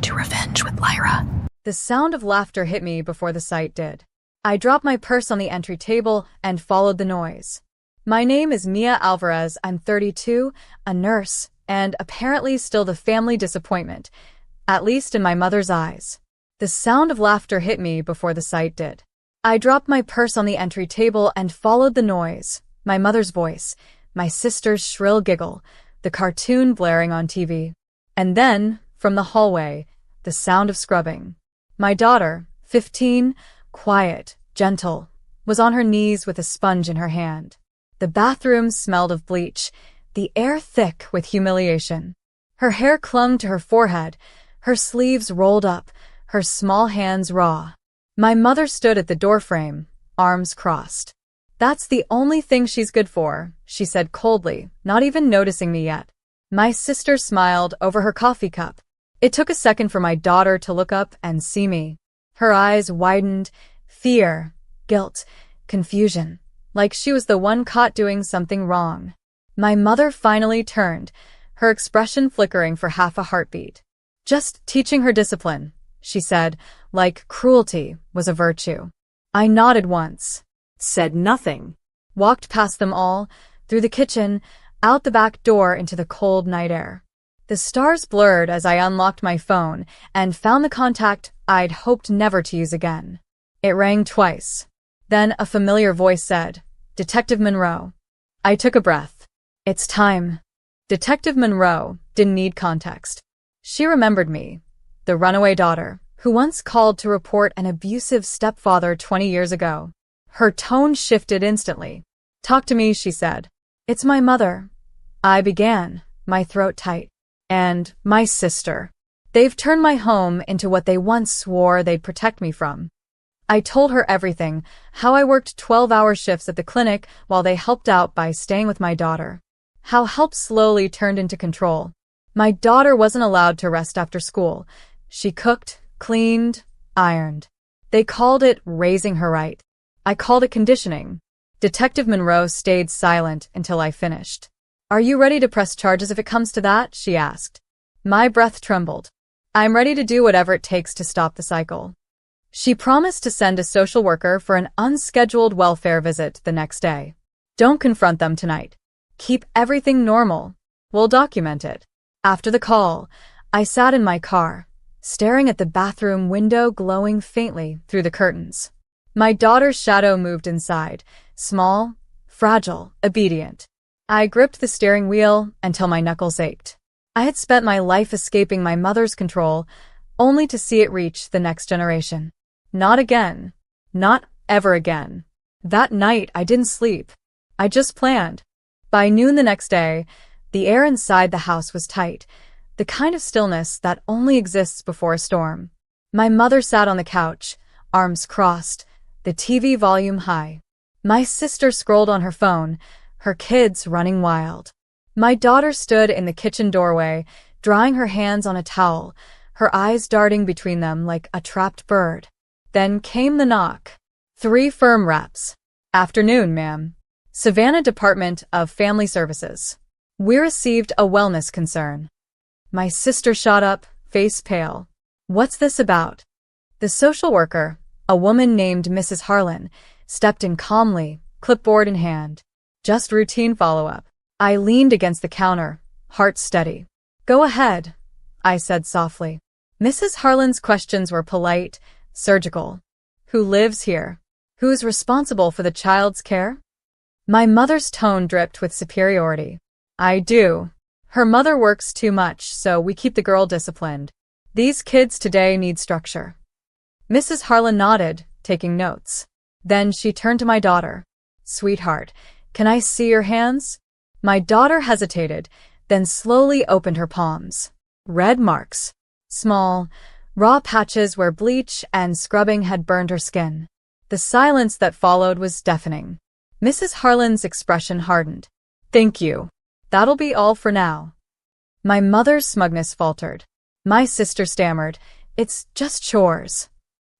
to revenge with Lyra. The sound of laughter hit me before the sight did. I dropped my purse on the entry table and followed the noise. My name is Mia Alvarez. I'm 32, a nurse, and apparently still the family disappointment, at least in my mother's eyes. The sound of laughter hit me before the sight did. I dropped my purse on the entry table and followed the noise, my mother's voice, my sister's shrill giggle, the cartoon blaring on TV. And then, from the hallway, the sound of scrubbing. My daughter, 15, quiet, gentle, was on her knees with a sponge in her hand. The bathroom smelled of bleach, the air thick with humiliation. Her hair clung to her forehead, her sleeves rolled up, her small hands raw. My mother stood at the doorframe, arms crossed. "That's the only thing she's good for," she said coldly, not even noticing me yet. My sister smiled over her coffee cup. It took a second for my daughter to look up and see me. Her eyes widened, fear, guilt, confusion, like she was the one caught doing something wrong. My mother finally turned, her expression flickering for half a heartbeat. "Just teaching her discipline," she said, like cruelty was a virtue. I nodded once, said nothing, walked past them all, through the kitchen, out the back door into the cold night air. The stars blurred as I unlocked my phone and found the contact I'd hoped never to use again. It rang twice. Then a familiar voice said, "Detective Monroe." I took a breath. It's time. Detective Monroe didn't need context. She remembered me, the runaway daughter, who once called to report an abusive stepfather 20 years ago. Her tone shifted instantly. "Talk to me," she said. "It's my mother," I began, my throat tight. "And my sister. They've turned my home into what they once swore they'd protect me from." I told her everything, how I worked 12-hour shifts at the clinic while they helped out by staying with my daughter. How help slowly turned into control. My daughter wasn't allowed to rest after school. She cooked, cleaned, ironed. They called it raising her right. I called it conditioning. Detective Monroe stayed silent until I finished. "Are you ready to press charges if it comes to that?" she asked. My breath trembled. "I'm ready to do whatever it takes to stop the cycle." She promised to send a social worker for an unscheduled welfare visit the next day. "Don't confront them tonight. Keep everything normal. We'll document it." After the call, I sat in my car, staring at the bathroom window glowing faintly through the curtains. My daughter's shadow moved inside, small, fragile, obedient. I gripped the steering wheel until my knuckles ached. I had spent my life escaping my mother's control, only to see it reach the next generation. Not again. Not ever again. That night, I didn't sleep. I just planned. By noon the next day, the air inside the house was tight, the kind of stillness that only exists before a storm. My mother sat on the couch, arms crossed, the TV volume high. My sister scrolled on her phone, her kids running wild. My daughter stood in the kitchen doorway, drying her hands on a towel, her eyes darting between them like a trapped bird. Then came the knock. 3 firm raps. "Afternoon, ma'am. Savannah Department of Family Services. We received a wellness concern." My sister shot up, face pale. "What's this about?" The social worker, a woman named Mrs. Harlan, stepped in calmly, clipboard in hand. "Just routine follow-up." I leaned against the counter, heart steady. "Go ahead," I said softly. Mrs. Harlan's questions were polite, surgical. "Who lives here? Who's responsible for the child's care?" My mother's tone dripped with superiority. "I do. Her mother works too much, so we keep the girl disciplined. These kids today need structure." Mrs. Harlan nodded, taking notes. Then she turned to my daughter. "Sweetheart, can I see your hands?" My daughter hesitated, then slowly opened her palms. Red marks. Small, raw patches where bleach and scrubbing had burned her skin. The silence that followed was deafening. Mrs. Harlan's expression hardened. "Thank you. That'll be all for now." My mother's smugness faltered. My sister stammered, "It's just chores."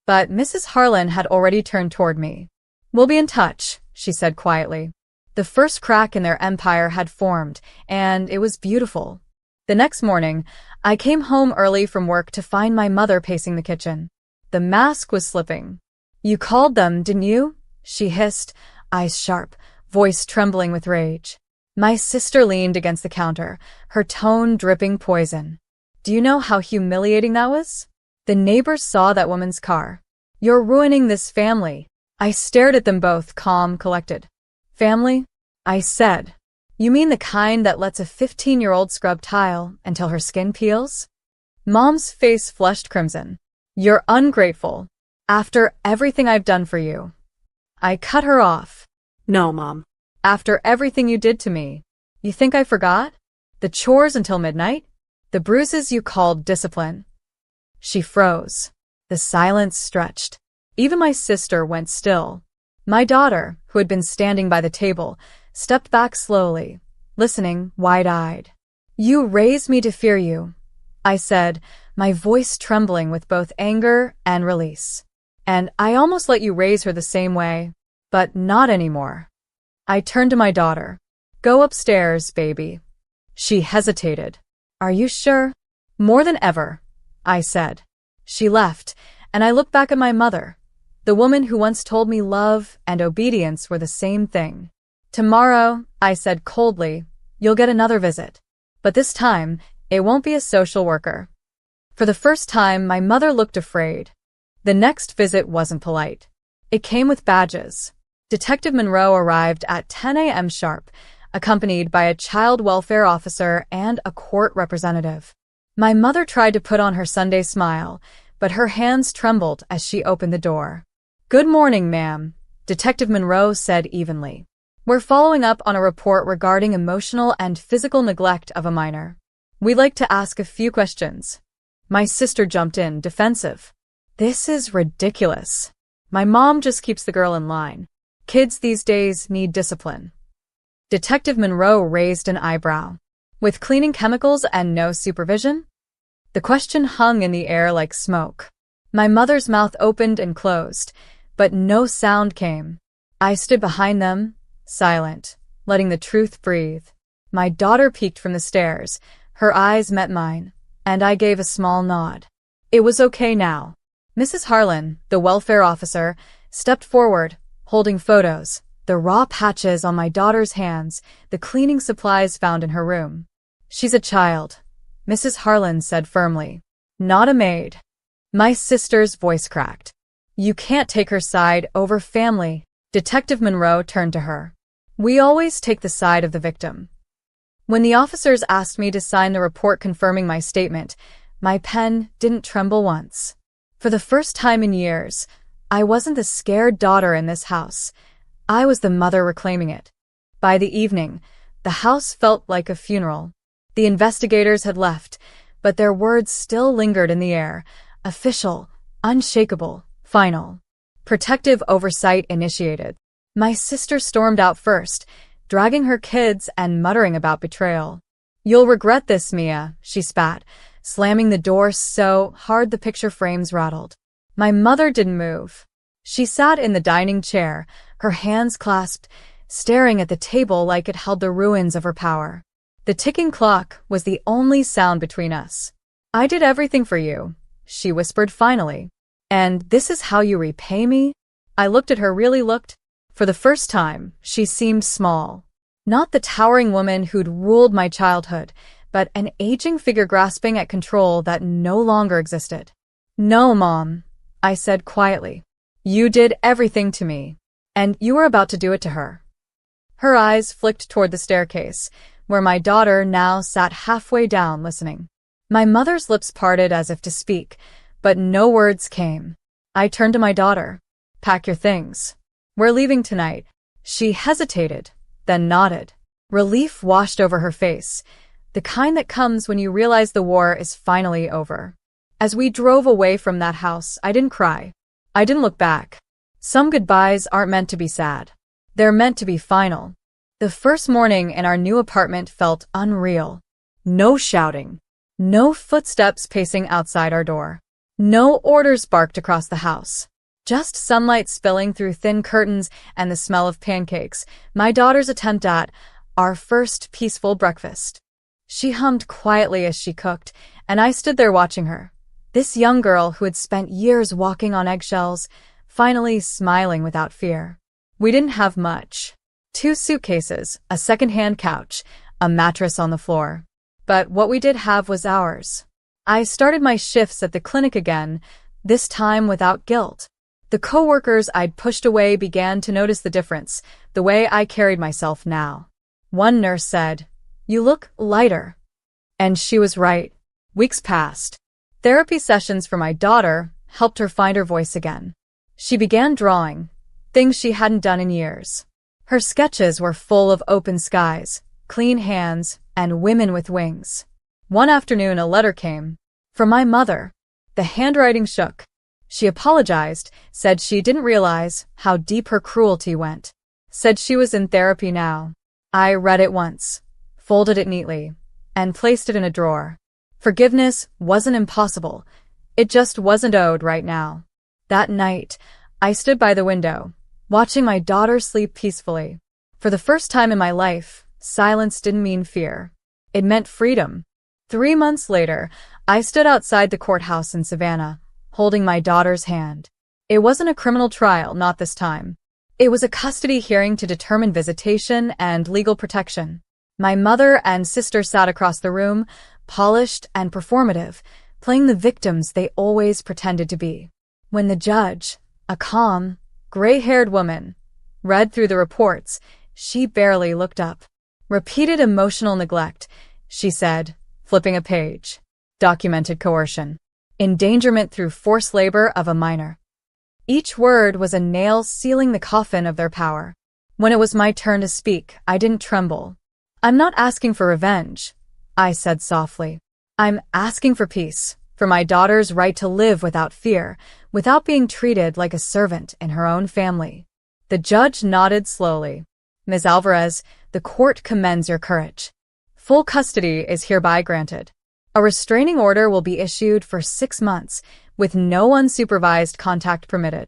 But Mrs. Harlan had already turned toward me. "We'll be in touch," she said quietly. The first crack in their empire had formed, and it was beautiful. The next morning, I came home early from work to find my mother pacing the kitchen. The mask was slipping. "You called them, didn't you?" she hissed, eyes sharp, voice trembling with rage. My sister leaned against the counter, her tone dripping poison. "Do you know how humiliating that was? The neighbors saw that woman's car. You're ruining this family." I stared at them both, calm, collected. "Family?" I said. "You mean the kind that lets a 15-year-old scrub tile until her skin peels?" Mom's face flushed crimson. "You're ungrateful. After everything I've done for you." I cut her off. No, Mom. "After everything you did to me. You think I forgot? The chores until midnight? The bruises you called discipline?" She froze. The silence stretched. Even my sister went still. My daughter, who had been standing by the table, stepped back slowly, listening wide-eyed. "You raised me to fear you," I said, my voice trembling with both anger and release. "And I almost let you raise her the same way, but not anymore." I turned to my daughter. "Go upstairs, baby." She hesitated. "Are you sure?" "More than ever," I said. She left, and I looked back at my mother, the woman who once told me love and obedience were the same thing. "Tomorrow," I said coldly, "you'll get another visit. But this time, it won't be a social worker." For the first time, my mother looked afraid. The next visit wasn't polite. It came with badges. Detective Monroe arrived at 10 a.m. sharp, accompanied by a child welfare officer and a court representative. My mother tried to put on her Sunday smile, but her hands trembled as she opened the door. "Good morning, ma'am," Detective Monroe said evenly. "We're following up on a report regarding emotional and physical neglect of a minor. We'd like to ask a few questions." My sister jumped in, defensive. "This is ridiculous. My mom just keeps the girl in line. Kids these days need discipline." Detective Monroe raised an eyebrow. "With cleaning chemicals and no supervision?" The question hung in the air like smoke. My mother's mouth opened and closed, but no sound came. I stood behind them, silent, letting the truth breathe. My daughter peeked from the stairs. Her eyes met mine, and I gave a small nod. It was okay now. Mrs. Harlan, the welfare officer, stepped forward, holding photos, the raw patches on my daughter's hands, the cleaning supplies found in her room. "She's a child," Mrs. Harlan said firmly. "Not a maid." My sister's voice cracked. "You can't take her side over family." Detective Monroe turned to her. "We always take the side of the victim." When the officers asked me to sign the report confirming my statement, my pen didn't tremble once. For the first time in years, I wasn't the scared daughter in this house. I was the mother reclaiming it. By the evening, the house felt like a funeral. The investigators had left, but their words still lingered in the air. Official, unshakable, final. Protective oversight initiated. My sister stormed out first, dragging her kids and muttering about betrayal. "You'll regret this, Mia," she spat, slamming the door so hard the picture frames rattled. My mother didn't move. She sat in the dining chair, her hands clasped, staring at the table like it held the ruins of her power. The ticking clock was the only sound between us. "I did everything for you," she whispered finally. "And this is how you repay me?" I looked at her, really looked. For the first time, she seemed small. Not the towering woman who'd ruled my childhood, but an aging figure grasping at control that no longer existed. "No, Mom," I said quietly. "You did everything to me, and you were about to do it to her." Her eyes flicked toward the staircase, where my daughter now sat halfway down listening. My mother's lips parted as if to speak, but no words came. I turned to my daughter. "Pack your things. We're leaving tonight." She hesitated, then nodded. Relief washed over her face, the kind that comes when you realize the war is finally over. As we drove away from that house, I didn't cry. I didn't look back. Some goodbyes aren't meant to be sad. They're meant to be final. The first morning in our new apartment felt unreal. No shouting. No footsteps pacing outside our door. No orders barked across the house. Just sunlight spilling through thin curtains and the smell of pancakes, my daughter's attempt at our first peaceful breakfast. She hummed quietly as she cooked, and I stood there watching her. This young girl who had spent years walking on eggshells, finally smiling without fear. We didn't have much. 2 suitcases, a second-hand couch, a mattress on the floor. But what we did have was ours. I started my shifts at the clinic again, this time without guilt. The coworkers I'd pushed away began to notice the difference, the way I carried myself now. One nurse said, "You look lighter." And she was right. Weeks passed. Therapy sessions for my daughter helped her find her voice again. She began drawing, things she hadn't done in years. Her sketches were full of open skies, clean hands, and women with wings. One afternoon a letter came. From my mother. The handwriting shook. She apologized, said she didn't realize how deep her cruelty went. Said she was in therapy now. I read it once, folded it neatly, and placed it in a drawer. Forgiveness wasn't impossible. It just wasn't owed right now. That night, I stood by the window, watching my daughter sleep peacefully. For the first time in my life, silence didn't mean fear. It meant freedom. 3 months later, I stood outside the courthouse in Savannah, holding my daughter's hand. It wasn't a criminal trial, not this time. It was a custody hearing to determine visitation and legal protection. My mother and sister sat across the room, polished and performative, playing the victims they always pretended to be. When the judge, a calm, gray-haired woman, read through the reports, she barely looked up. Repeated emotional neglect, she said, flipping a page. Documented coercion. Endangerment through forced labor of a minor. Each word was a nail sealing the coffin of their power. When it was my turn to speak, I didn't tremble. "I'm not asking for revenge," I said softly. "I'm asking for peace, for my daughter's right to live without fear, without being treated like a servant in her own family." The judge nodded slowly. "Ms. Alvarez, the court commends your courage. Full custody is hereby granted. A restraining order will be issued for 6 months, with no unsupervised contact permitted."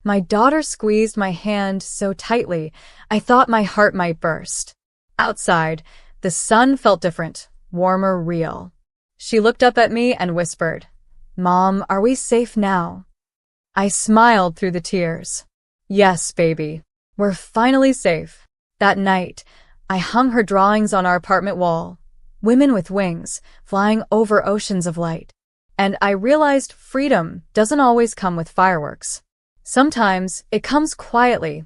My daughter squeezed my hand so tightly, I thought my heart might burst. Outside, the sun felt different, warmer, real. She looked up at me and whispered, "Mom, are we safe now?" I smiled through the tears. "Yes, baby. We're finally safe." That night, I hung her drawings on our apartment wall. Women with wings, flying over oceans of light. And I realized freedom doesn't always come with fireworks. Sometimes it comes quietly,